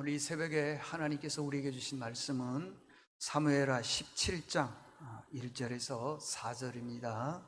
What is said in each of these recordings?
오늘 이 새벽에 하나님께서 우리에게 주신 말씀은 사무엘하 17장 1절에서 4절입니다.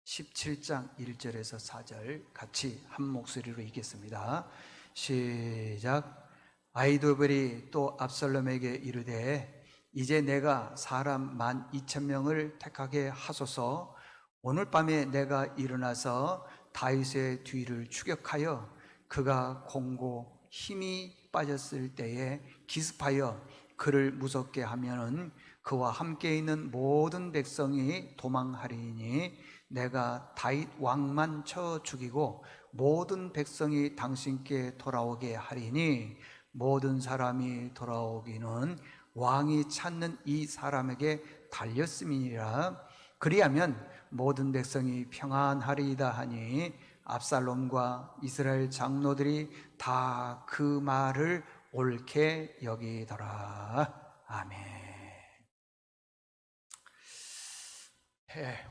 17장 1절에서 4절 같이 한 목소리로 읽겠습니다. 시작. 아히도벨이 또 압살롬에게 이르되 이제 내가 사람 12,000명을 택하게 하소서. 오늘 밤에 내가 일어나서 다윗의 뒤를 추격하여 그가 공고 힘이 빠졌을 때에 기습하여 그를 무섭게 하면은 그와 함께 있는 모든 백성이 도망하리니 내가 다윗 왕만 쳐 죽이고 모든 백성이 당신께 돌아오게 하리니 모든 사람이 돌아오기는 왕이 찾는 이 사람에게 달렸음이니라. 그리하면 모든 백성이 평안하리이다 하니 압살롬과 이스라엘 장로들이 다 그 말을 옳게 여기더라. 아멘.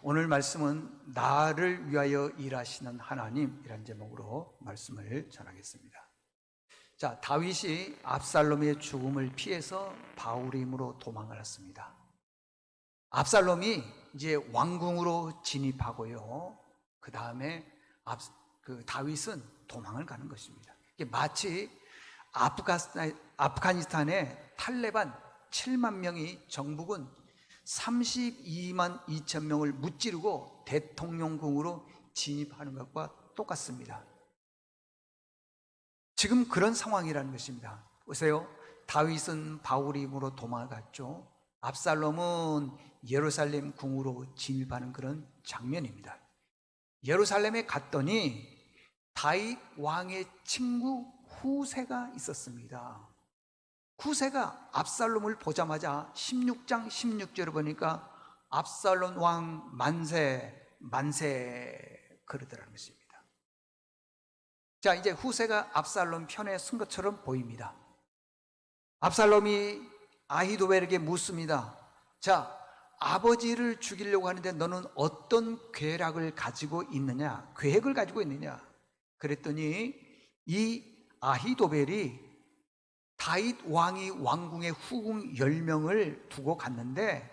오늘 말씀은 나를 위하여 일하시는 하나님이란 제목으로 말씀을 전하겠습니다. 자, 다윗이 압살롬의 죽음을 피해서 바울임으로 도망을 했습니다. 압살롬이 이제 왕궁으로 진입하고요. 그 다음에 다윗은 도망을 가는 것입니다. 이게 마치 아프가니스탄의 탈레반 7만 명이 정부군 32만 2천 명을 무찌르고 대통령궁으로 진입하는 것과 똑같습니다. 지금 그런 상황이라는 것입니다. 보세요. 다윗은 바울임으로 도망을 갔죠. 압살롬은 예루살렘 궁으로 진입하는 그런 장면입니다. 예루살렘에 갔더니 다윗 왕의 친구 후세가 있었습니다. 후세가 압살롬을 보자마자 16장 16절을 보니까 압살롬 왕 만세 만세 그러더라는 것입니다. 자, 이제 후세가 압살롬 편에 선 것처럼 보입니다. 압살롬이 아히도벨에게 묻습니다. 자, 아버지를 죽이려고 하는데 너는 어떤 계획을 가지고 있느냐? 그랬더니 이 아히도벨이 다윗 왕이 왕궁에 후궁 10명을 두고 갔는데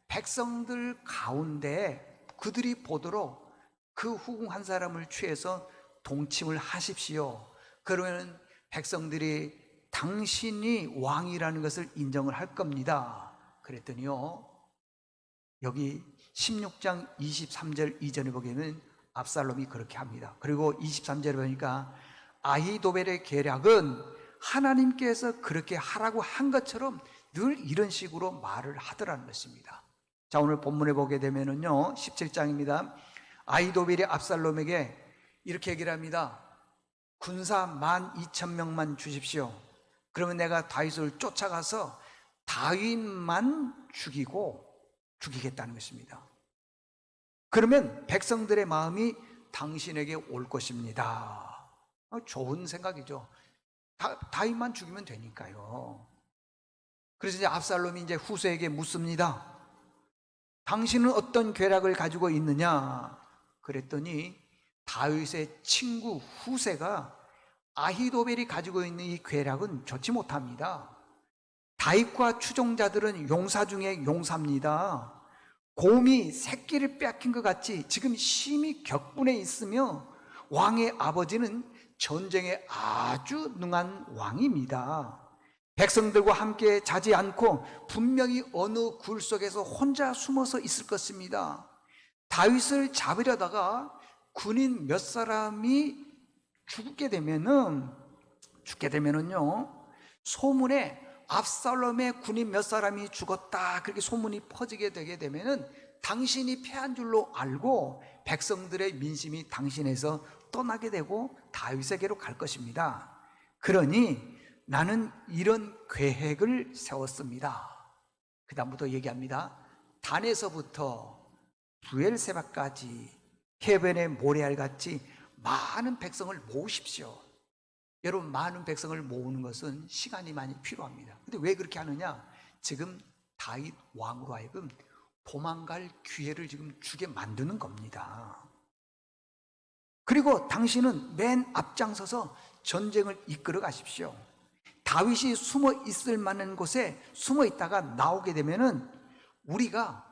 백성들 가운데 그들이 보도록 그 후궁 한 사람을 취해서 동침을 하십시오. 그러면 백성들이 당신이 왕이라는 것을 인정을 할 겁니다. 그랬더니요, 여기 16장 23절 이전에 보기에는 압살롬이 그렇게 합니다. 그리고 23절에 보니까 아히도벨의 계략은 하나님께서 그렇게 하라고 한 것처럼 늘 이런 식으로 말을 하더라는 것입니다. 자, 오늘 본문에 보게 되면은요, 17장입니다. 아히도벨이 압살롬에게 이렇게 얘기를 합니다. 군사 12,000명만 주십시오. 그러면 내가 다윗을 쫓아가서 다윗만 죽이겠다는 것입니다. 그러면 백성들의 마음이 당신에게 올 것입니다. 좋은 생각이죠. 다윗만 죽이면 되니까요. 그래서 이제 압살롬이 이제 후세에게 묻습니다. 당신은 어떤 계략을 가지고 있느냐? 그랬더니 다윗의 친구 후세가 아히도벨이 가지고 있는 이 계략은 좋지 못합니다. 다윗과 추종자들은 용사 중에 용사입니다. 곰이 새끼를 빼앗긴 것 같이 지금 심히 격분해 있으며 왕의 아버지는 전쟁에 아주 능한 왕입니다. 백성들과 함께 자지 않고 분명히 어느 굴 속에서 혼자 숨어서 있을 것입니다. 다윗을 잡으려다가 군인 몇 사람이 죽게 되면은요, 소문에 압살롬의 군인 몇 사람이 죽었다 그렇게 소문이 퍼지게 되게 되면은 당신이 패한 줄로 알고 백성들의 민심이 당신에서 떠나게 되고 다윗에게로 갈 것입니다. 그러니 나는 이런 계획을 세웠습니다. 그 다음부터 얘기합니다. 단에서부터 부엘세바까지 해변의 모래알같이 많은 백성을 모으십시오. 여러분, 많은 백성을 모으는 것은 시간이 많이 필요합니다. 근데 왜 그렇게 하느냐? 지금 다윗 왕으로 하여금 도망갈 기회를 지금 주게 만드는 겁니다. 그리고 당신은 맨 앞장서서 전쟁을 이끌어 가십시오. 다윗이 숨어 있을 만한 곳에 숨어 있다가 나오게 되면은 우리가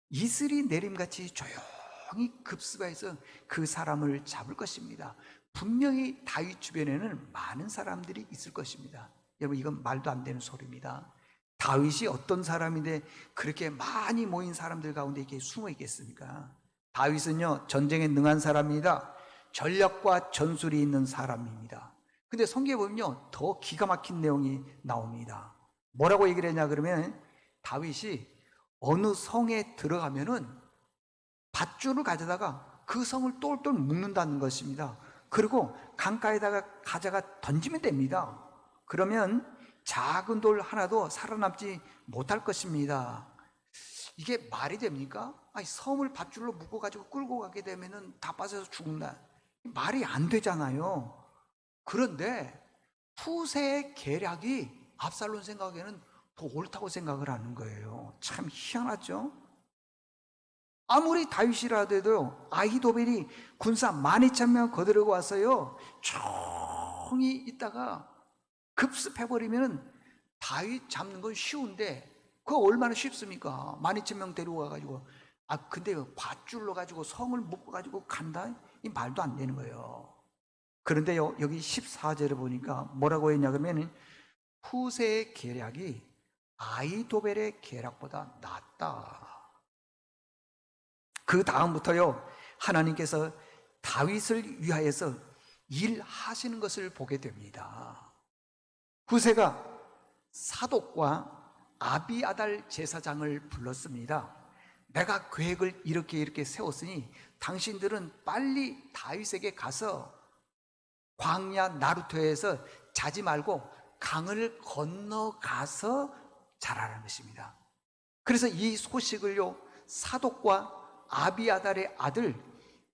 이슬이 내림같이 조용히 급습해서 그 사람을 잡을 것입니다. 분명히 다윗 주변에는 많은 사람들이 있을 것입니다. 여러분, 이건 말도 안 되는 소리입니다. 다윗이 어떤 사람인데 그렇게 많이 모인 사람들 가운데 이렇게 숨어 있겠습니까? 다윗은요, 전쟁에 능한 사람입니다. 전략과 전술이 있는 사람입니다. 근데 성경에 보면요, 더 기가 막힌 내용이 나옵니다. 뭐라고 얘기를 했냐 그러면, 다윗이 어느 성에 들어가면은 밧줄을 가져다가 그 성을 똘똘 묶는다는 것입니다. 그리고 강가에다가 가져가 던지면 됩니다. 그러면 작은 돌 하나도 살아남지 못할 것입니다. 이게 말이 됩니까? 아니, 섬을 밧줄로 묶어가지고 끌고 가게 되면은 다 빠져서 죽는다. 말이 안 되잖아요. 그런데 후세의 계략이 압살롬 생각에는 더 옳다고 생각을 하는 거예요. 참 희한하죠? 아무리 다윗이라도 아히도벨이 군사 12,000명 거느리고 와서요, 조용히 있다가 급습해버리면 다윗 잡는 건 쉬운데, 그거 얼마나 쉽습니까? 12,000명 데리고 와가지고. 근데 밧줄로 가지고 성을 묶어가지고 간다? 이 말도 안 되는 거예요. 그런데요, 여기 14절에 보니까 뭐라고 했냐 그러면, 후세의 계략이 아히도벨의 계략보다 낫다. 그 다음부터요, 하나님께서 다윗을 위하여서 일하시는 것을 보게 됩니다. 후세가 사독과 아비아달 제사장을 불렀습니다. 내가 계획을 이렇게 세웠으니 당신들은 빨리 다윗에게 가서 광야 나루토에서 자지 말고 강을 건너가서 자라는 것입니다. 그래서 이 소식을요, 사독과 아비아달의 아들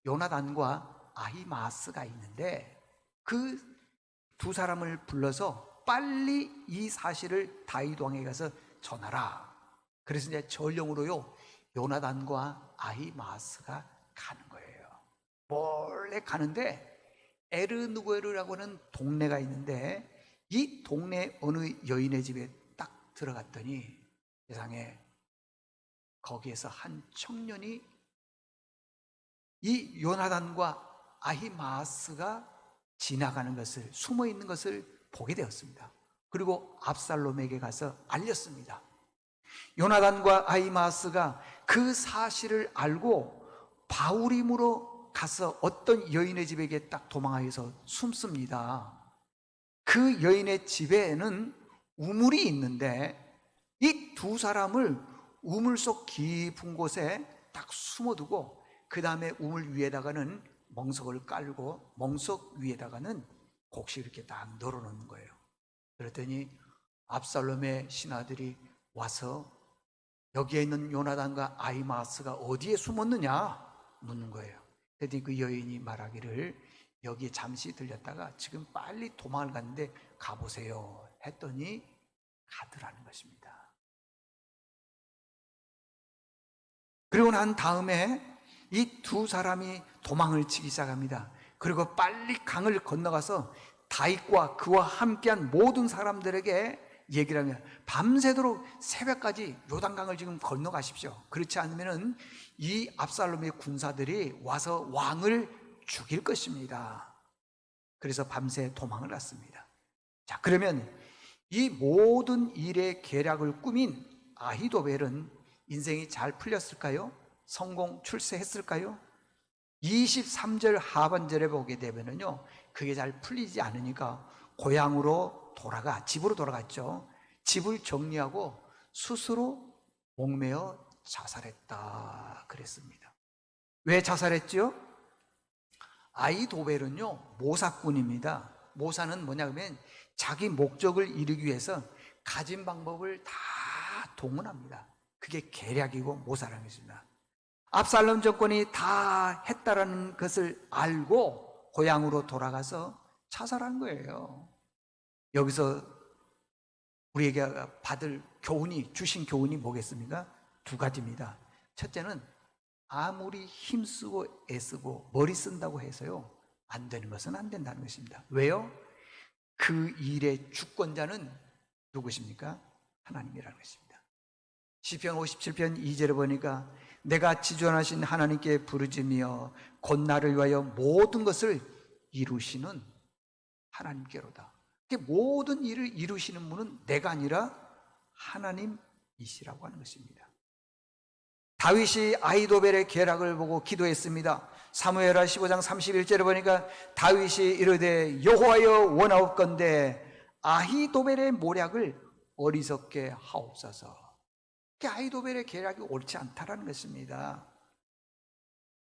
요나단과 아히마스가 있는데, 그 두 사람을 불러서 빨리 이 사실을 다윗 왕에게 가서 전하라. 그래서 이제 전령으로요, 요나단과 아히마스가 가는 거예요. 몰래 가는데, 에르누에르라고 하는 동네가 있는데, 이 동네 어느 여인의 집에 딱 들어갔더니 세상에, 거기에서 한 청년이 이 요나단과 아히마스가 지나가는 것을, 숨어 있는 것을 보게 되었습니다. 그리고 압살롬에게 가서 알렸습니다. 요나단과 아히마스가 그 사실을 알고 바울임으로 가서 어떤 여인의 집에게 딱 도망하여서 숨습니다. 그 여인의 집에는 우물이 있는데, 이 두 사람을 우물 속 깊은 곳에 딱 숨어두고, 그 다음에 우물 위에다가는 멍석을 깔고 멍석 위에다가는 곡식 이렇게 딱 널어놓는 거예요. 그랬더니 압살롬의 신하들이 와서 여기에 있는 요나단과 아히마스가 어디에 숨었느냐 묻는 거예요. 그랬더니 그 여인이 말하기를, 여기에 잠시 들렸다가 지금 빨리 도망을 갔는데 가보세요 했더니 가더라는 것입니다. 그리고 난 다음에 이 두 사람이 도망을 치기 시작합니다. 그리고 빨리 강을 건너가서 다윗과 그와 함께한 모든 사람들에게 얘기를 하면, 밤새도록 새벽까지 요단강을 지금 건너가십시오. 그렇지 않으면 이 압살롬의 군사들이 와서 왕을 죽일 것입니다. 그래서 밤새 도망을 갔습니다. 자, 그러면 이 모든 일의 계략을 꾸민 아히도벨은 인생이 잘 풀렸을까요? 성공 출세했을까요? 23절 하반절에 보게 되면요, 그게 잘 풀리지 않으니까 고향으로 집으로 돌아갔죠. 집을 정리하고 스스로 목매어 자살했다 그랬습니다. 왜 자살했죠? 아히도벨은요, 모사꾼입니다. 모사는 뭐냐 그러면 자기 목적을 이루기 위해서 가진 방법을 다 동원합니다. 그게 계략이고 모사라는 것입니다. 압살롬 정권이 다 했다라는 것을 알고 고향으로 돌아가서 자살한 거예요. 여기서 우리에게 주신 교훈이 뭐겠습니까? 두 가지입니다. 첫째는 아무리 힘쓰고 애쓰고 머리 쓴다고 해서요, 안 되는 것은 안 된다는 것입니다. 왜요? 그 일의 주권자는 누구십니까? 하나님이라는 것입니다. 시편 57편 2절에 보니까 내가 지존하신 하나님께 부르짖으며 곧 나를 위하여 모든 것을 이루시는 하나님께로다. 모든 일을 이루시는 분은 내가 아니라 하나님이시라고 하는 것입니다. 다윗이 아히도벨의 계략을 보고 기도했습니다. 사무엘하 15장 31절에 보니까 다윗이 이르되 여호와여 원하옵건대 아히도벨의 모략을 어리석게 하옵소서. 아히도벨의 계략이 옳지 않다라는 것입니다.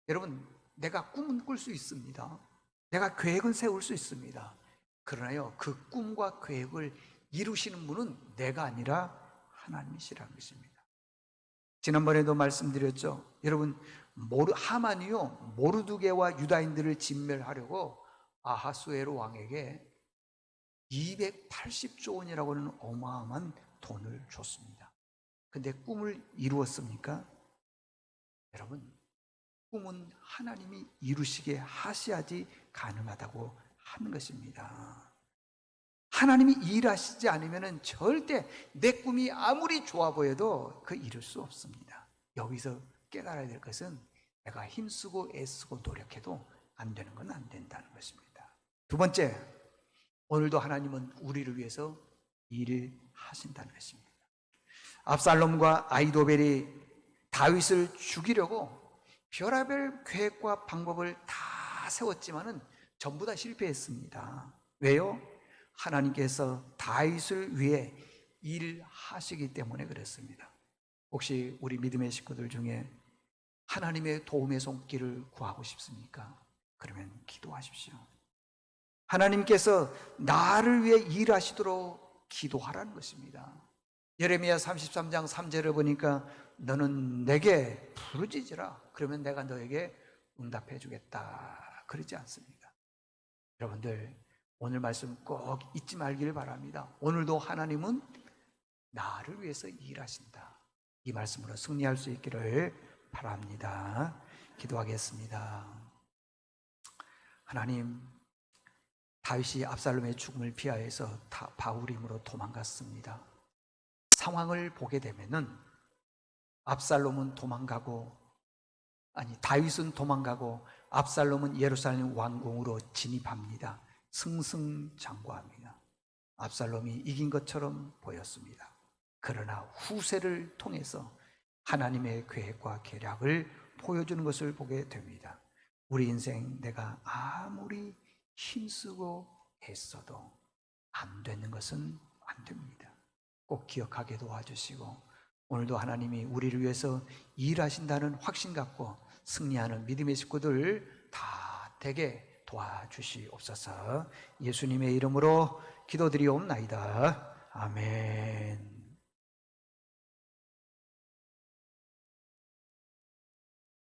여러분, 내가 꿈은 꿀 수 있습니다. 내가 계획은 세울 수 있습니다. 그러나요, 그 꿈과 계획을 이루시는 분은 내가 아니라 하나님이시라는 것입니다. 지난번에도 말씀드렸죠. 여러분, 하만이요 모르드게와 유다인들을 진멸하려고 아하수에로 왕에게 280조 원이라고 하는 어마어마한 돈을 줬습니다. 근데 꿈을 이루었습니까? 여러분, 꿈은 하나님이 이루시게 하셔야지 가능하다고 하는 것입니다. 하나님이 일하시지 않으면 절대 내 꿈이 아무리 좋아 보여도 그 이룰 수 없습니다. 여기서 깨달아야 될 것은 내가 힘쓰고 애쓰고 노력해도 안 되는 건 안 된다는 것입니다. 두 번째, 오늘도 하나님은 우리를 위해서 일을 하신다는 것입니다. 압살롬과 아히도벨이 다윗을 죽이려고 별의별 계획과 방법을 다 세웠지만은 전부 다 실패했습니다. 왜요? 하나님께서 다윗을 위해 일하시기 때문에 그렇습니다. 혹시 우리 믿음의 식구들 중에 하나님의 도움의 손길을 구하고 싶습니까? 그러면 기도하십시오. 하나님께서 나를 위해 일하시도록 기도하라는 것입니다. 예레미야 33장 3절을 보니까 너는 내게 부르짖으라. 그러면 내가 너에게 응답해 주겠다. 그러지 않습니까? 여러분들, 오늘 말씀 꼭 잊지 말기를 바랍니다. 오늘도 하나님은 나를 위해서 일하신다. 이 말씀으로 승리할 수 있기를 바랍니다. 기도하겠습니다. 하나님, 다윗이 압살롬의 죽음을 피하여서 바후림으로 도망갔습니다. 상황을 보게 되면은 압살롬은 도망가고, 다윗은 도망가고 압살롬은 예루살렘 왕궁으로 진입합니다. 승승장구합니다. 압살롬이 이긴 것처럼 보였습니다. 그러나 후세를 통해서 하나님의 계획과 계략을 보여주는 것을 보게 됩니다. 우리 인생 내가 아무리 힘쓰고 애써도 안 되는 것은 안 됩니다. 꼭 기억하게 도와주시고 오늘도 하나님이 우리를 위해서 일하신다는 확신 갖고 승리하는 믿음의 식구들 다 되게 도와주시옵소서. 예수님의 이름으로 기도드리옵나이다. 아멘.